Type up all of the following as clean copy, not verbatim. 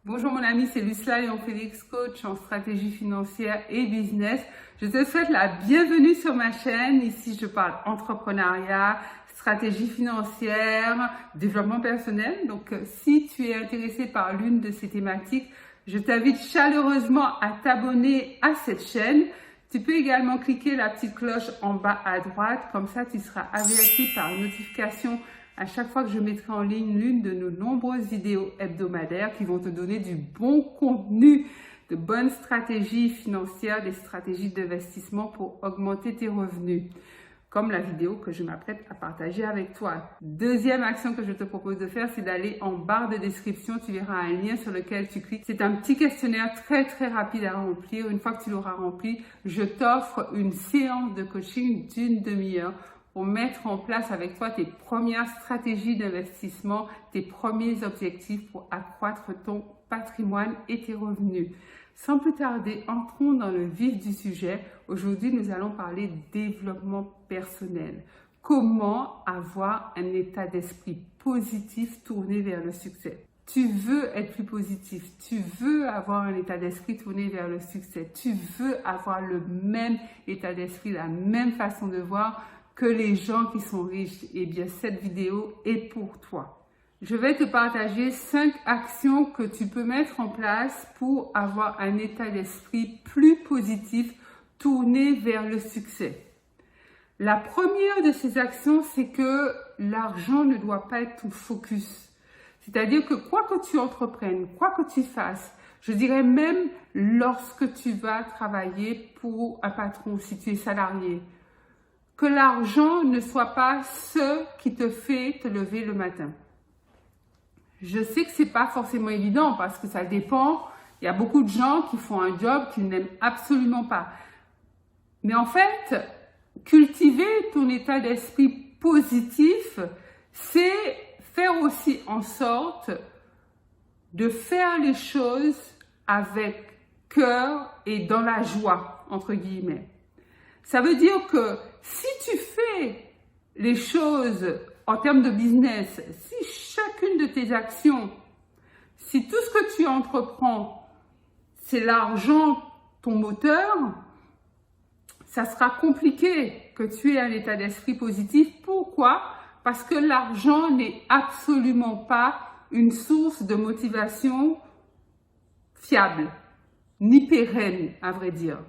Bonjour mon ami, c'est Lucila Léon-Félix, coach en stratégie financière et business. Je te souhaite la bienvenue sur ma chaîne. Ici, je parle entrepreneuriat, stratégie financière, développement personnel. Donc, si tu es intéressé par l'une de ces thématiques, je t'invite chaleureusement à t'abonner à cette chaîne. Tu peux également cliquer la petite cloche en bas à droite. Comme ça, tu seras averti par notification à chaque fois que je mettrai en ligne l'une de nos nombreuses vidéos hebdomadaires qui vont te donner du bon contenu, de bonnes stratégies financières, des stratégies d'investissement pour augmenter tes revenus, comme la vidéo que je m'apprête à partager avec toi. Deuxième action que je te propose de faire, c'est d'aller en barre de description. Tu verras un lien sur lequel tu cliques. C'est un petit questionnaire très rapide à remplir. Une fois que tu l'auras rempli, je t'offre une séance de coaching d'une demi-heure pour mettre en place avec toi tes premières stratégies d'investissement, tes premiers objectifs pour accroître ton patrimoine et tes revenus. Sans plus tarder, entrons dans le vif du sujet. Aujourd'hui, nous allons parler développement personnel. Comment avoir un état d'esprit positif tourné vers le succès? Tu veux être plus positif, tu veux avoir un état d'esprit tourné vers le succès, tu veux avoir le même état d'esprit, la même façon de voir que les gens qui sont riches. Eh bien, cette vidéo est pour toi. Je vais te partager 5 actions que tu peux mettre en place pour avoir un état d'esprit plus positif tourné vers le succès. La première de ces actions, c'est que l'argent ne doit pas être ton focus. C'est-à-dire que quoi que tu entreprennes, quoi que tu fasses, je dirais même lorsque tu vas travailler pour un patron, si tu es salarié, que l'argent ne soit pas ce qui te fait te lever le matin. Je sais que c'est pas forcément évident parce que ça dépend. Il y a beaucoup de gens qui font un job qu'ils n'aiment absolument pas. Mais en fait, cultiver ton état d'esprit positif, c'est faire aussi en sorte de faire les choses avec cœur et dans la joie, entre guillemets. Ça veut dire que si tu fais les choses en termes de business, si chacune de tes actions, si tout ce que tu entreprends, c'est l'argent, ton moteur, ça sera compliqué que tu aies un état d'esprit positif. Pourquoi? Parce que l'argent n'est absolument pas une source de motivation fiable, ni pérenne, à vrai dire.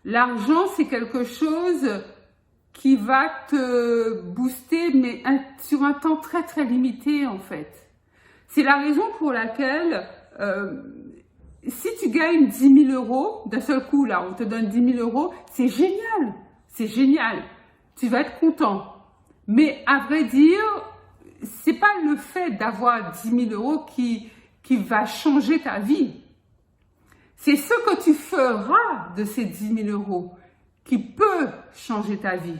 L'argent, c'est quelque chose qui va te booster, mais sur un temps très limité, en fait. C'est la raison pour laquelle, si tu gagnes 10 000 euros, d'un seul coup, là, on te donne 10 000 euros, c'est génial. C'est génial. Tu vas être content. Mais à vrai dire, c'est pas le fait d'avoir 10 000 euros qui va changer ta vie. C'est ce que tu feras de ces 10 000 euros qui peut changer ta vie.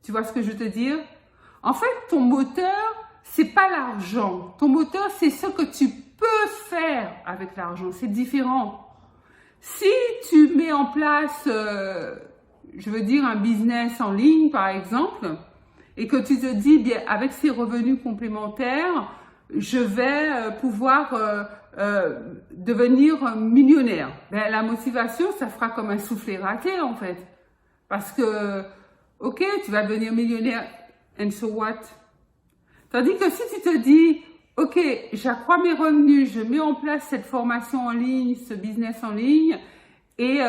Tu vois ce que je veux te dire? En fait, ton moteur, c'est pas l'argent. Ton moteur, c'est ce que tu peux faire avec l'argent. C'est différent. Si tu mets en place, je veux dire, un business en ligne, par exemple, et que tu te dis, bien, avec ces revenus complémentaires, je vais pouvoir devenir millionnaire. Ben, la motivation, ça fera comme un soufflet raté, en fait. Parce que, ok, tu vas devenir millionnaire, and so what? Tandis que si tu te dis, ok, j'accrois mes revenus, je mets en place cette formation en ligne, ce business en ligne, et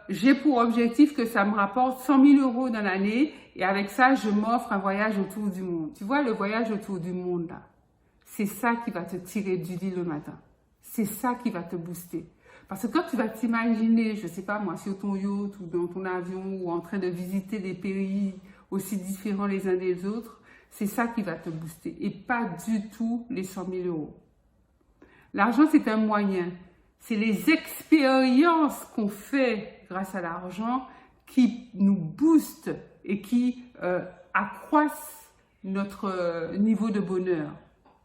j'ai pour objectif que ça me rapporte 100 000 euros dans l'année, et avec ça, je m'offre un voyage autour du monde. Tu vois, le voyage autour du monde, là, c'est ça qui va te tirer du lit le matin. C'est ça qui va te booster. Parce que quand tu vas t'imaginer, je ne sais pas moi, sur ton yacht ou dans ton avion ou en train de visiter des pays aussi différents les uns des autres, c'est ça qui va te booster et pas du tout les 100 000 euros. L'argent, c'est un moyen. C'est les expériences qu'on fait grâce à l'argent qui nous boostent et qui accroissent notre niveau de bonheur.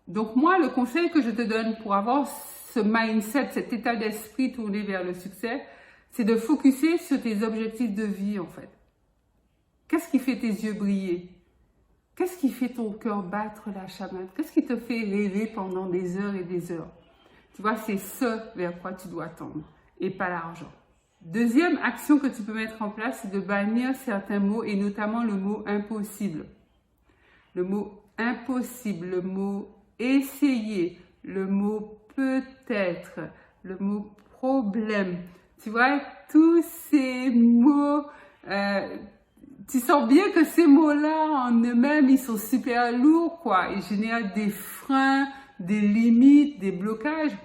Donc moi, le conseil que je te donne pour avoir ce mindset, cet état d'esprit tourné vers le succès, c'est de focuser sur tes objectifs de vie en fait. Qu'est-ce qui fait tes yeux briller? Qu'est-ce qui fait ton cœur battre la chamade? Qu'est-ce qui te fait rêver pendant des heures et des heures? Tu vois, c'est ce vers quoi tu dois tendre et pas l'argent. Deuxième action que tu peux mettre en place, c'est de bannir certains mots et notamment le mot impossible. Le mot impossible, le mot essayer, le mot peut-être, le mot problème. Tu vois, tous ces mots, tu sens bien que ces mots-là en eux-mêmes, ils sont super lourds, quoi. Ils génèrent des freins, des limites, des blocages.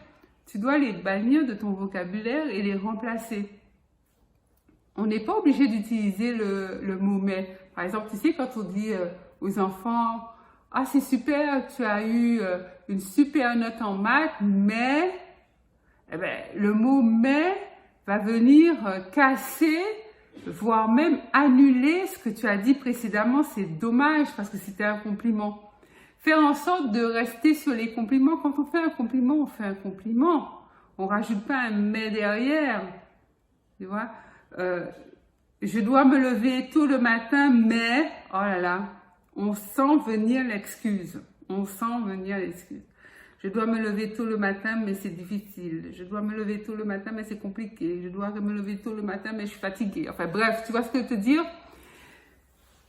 Tu dois les bannir de ton vocabulaire et les remplacer. On n'est pas obligé d'utiliser le mot mais. Par exemple, tu sais, quand on dit aux enfants, ah, c'est super, tu as eu une super note en maths, mais, eh ben, le mot mais va venir casser, voire même annuler ce que tu as dit précédemment. C'est dommage parce que c'était un compliment. Faire en sorte de rester sur les compliments. Quand on fait un compliment, on fait un compliment. On rajoute pas un mais derrière. Tu vois? Je dois me lever tôt le matin, mais, oh là là, on sent venir l'excuse. On sent venir l'excuse. Je dois me lever tôt le matin, mais c'est difficile. Je dois me lever tôt le matin, mais c'est compliqué. Je dois me lever tôt le matin, mais je suis fatiguée. Enfin bref, tu vois ce que je veux te dire?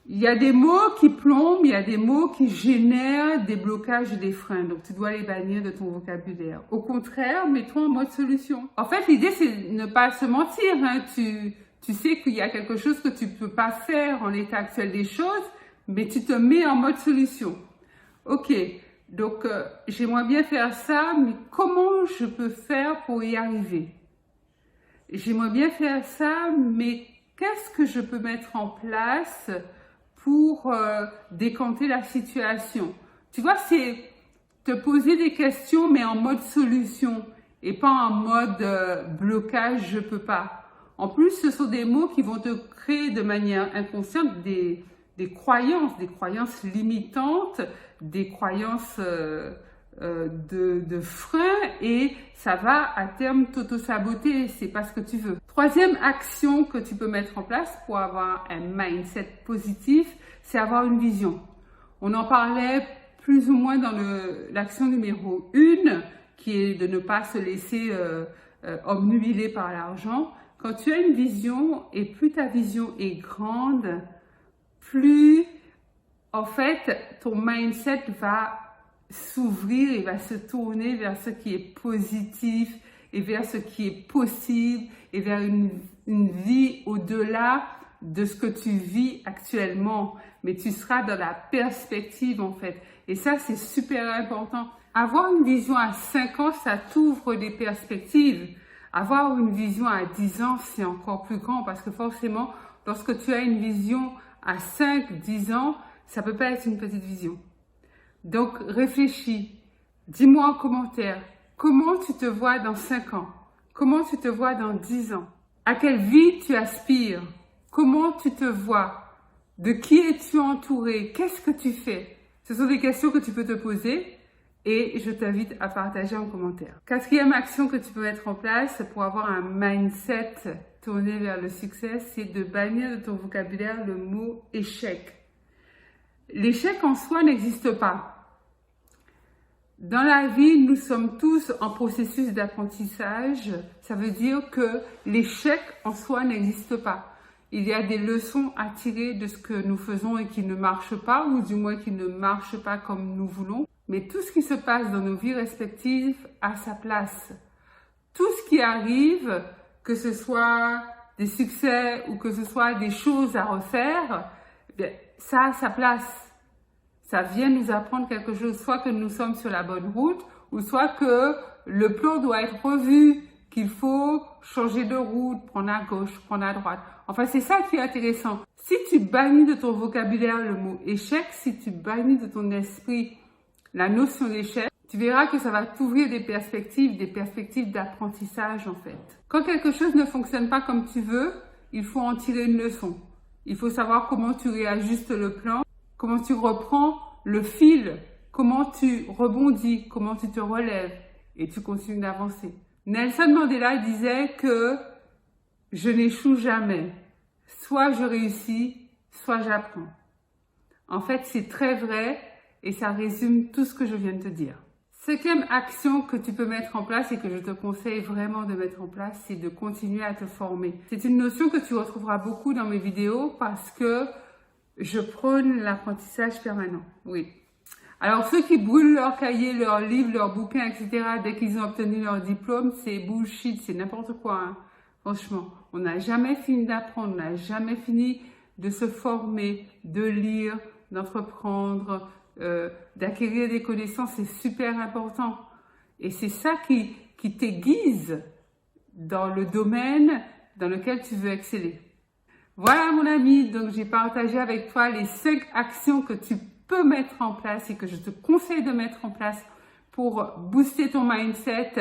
Il y a des mots qui plombent, il y a des mots qui génèrent des blocages et des freins. Donc, tu dois les bannir de ton vocabulaire. Au contraire, mets-toi en mode solution. En fait, l'idée, c'est de ne pas se mentir. Hein. Tu sais qu'il y a quelque chose que tu ne peux pas faire en l'état actuel des choses, mais tu te mets en mode solution. Ok, donc j'aimerais bien faire ça, mais comment je peux faire pour y arriver? J'aimerais bien faire ça, mais qu'est-ce que je peux mettre en place pour décanter la situation? Tu vois, c'est te poser des questions, mais en mode solution et pas en mode blocage, je peux pas. En plus, ce sont des mots qui vont te créer de manière inconsciente des croyances limitantes, des croyances de frein, et ça va à terme t'auto-saboter, c'est pas ce que tu veux. Troisième action que tu peux mettre en place pour avoir un mindset positif, c'est avoir une vision. On en parlait plus ou moins dans l'action numéro 1, qui est de ne pas se laisser obnubiler par l'argent. Quand tu as une vision, et plus ta vision est grande, plus, en fait, ton mindset va s'ouvrir et va se tourner vers ce qui est positif et vers ce qui est possible et vers une vie au-delà de ce que tu vis actuellement. Mais tu seras dans la perspective, en fait. Et ça, c'est super important. Avoir une vision à 5 ans, ça t'ouvre des perspectives. Avoir une vision à 10 ans, c'est encore plus grand parce que forcément, lorsque tu as une vision à 5, 10 ans, ça peut pas être une petite vision. Donc, réfléchis. Dis-moi en commentaire, comment tu te vois dans 5 ans? Comment tu te vois dans 10 ans? À quelle vie tu aspires? Comment tu te vois? De qui es-tu entouré? Qu'est-ce que tu fais? Ce sont des questions que tu peux te poser. Et je t'invite à partager en commentaire. Quatrième action que tu peux mettre en place pour avoir un mindset tourné vers le succès, c'est de bannir de ton vocabulaire le mot échec. L'échec en soi n'existe pas. Dans la vie, nous sommes tous en processus d'apprentissage. Ça veut dire que l'échec en soi n'existe pas. Il y a des leçons à tirer de ce que nous faisons et qui ne marche pas, ou du moins qui ne marche pas comme nous voulons. Mais tout ce qui se passe dans nos vies respectives a sa place. Tout ce qui arrive, que ce soit des succès ou que ce soit des choses à refaire, bien, ça a sa place. Ça vient nous apprendre quelque chose, soit que nous sommes sur la bonne route, ou soit que le plan doit être revu, qu'il faut changer de route, prendre à gauche, prendre à droite. Enfin, c'est ça qui est intéressant. Si tu bannis de ton vocabulaire le mot échec, si tu bannis de ton esprit la notion d'échec, tu verras que ça va t'ouvrir des perspectives d'apprentissage en fait. Quand quelque chose ne fonctionne pas comme tu veux, il faut en tirer une leçon. Il faut savoir comment tu réajustes le plan, comment tu reprends le fil, comment tu rebondis, comment tu te relèves et tu continues d'avancer. Nelson Mandela disait que je n'échoue jamais. Soit je réussis, soit j'apprends. En fait, c'est très vrai. Et ça résume tout ce que je viens de te dire. Cinquième action que tu peux mettre en place et que je te conseille vraiment de mettre en place, c'est de continuer à te former. C'est une notion que tu retrouveras beaucoup dans mes vidéos parce que je prône l'apprentissage permanent. Oui. Alors, ceux qui brûlent leurs cahiers, leurs livres, leurs bouquins, etc., dès qu'ils ont obtenu leur diplôme, c'est bullshit, c'est n'importe quoi. Hein. Franchement, on n'a jamais fini d'apprendre, on n'a jamais fini de se former, de lire, d'entreprendre, d'acquérir des connaissances, c'est super important. Et c'est ça qui t'aiguise dans le domaine dans lequel tu veux exceller. Voilà mon ami, donc j'ai partagé avec toi les 5 actions que tu peux mettre en place et que je te conseille de mettre en place pour booster ton mindset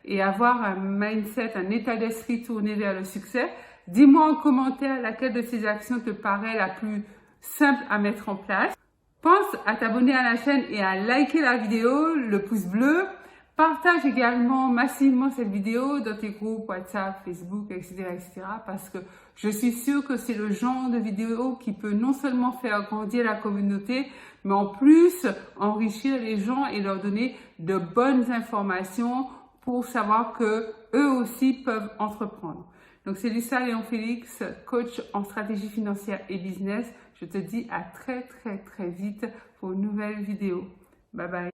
et avoir un mindset, un état d'esprit tourné vers le succès. Dis-moi en commentaire laquelle de ces actions te paraît la plus simple à mettre en place. Pense à t'abonner à la chaîne et à liker la vidéo, le pouce bleu. Partage également massivement cette vidéo dans tes groupes WhatsApp, Facebook, etc., etc. parce que je suis sûre que c'est le genre de vidéo qui peut non seulement faire grandir la communauté, mais en plus enrichir les gens et leur donner de bonnes informations pour savoir que eux aussi peuvent entreprendre. Donc c'est Lisa Léon Félix, coach en stratégie financière et business. Je te dis à très vite pour une nouvelle vidéo. Bye bye.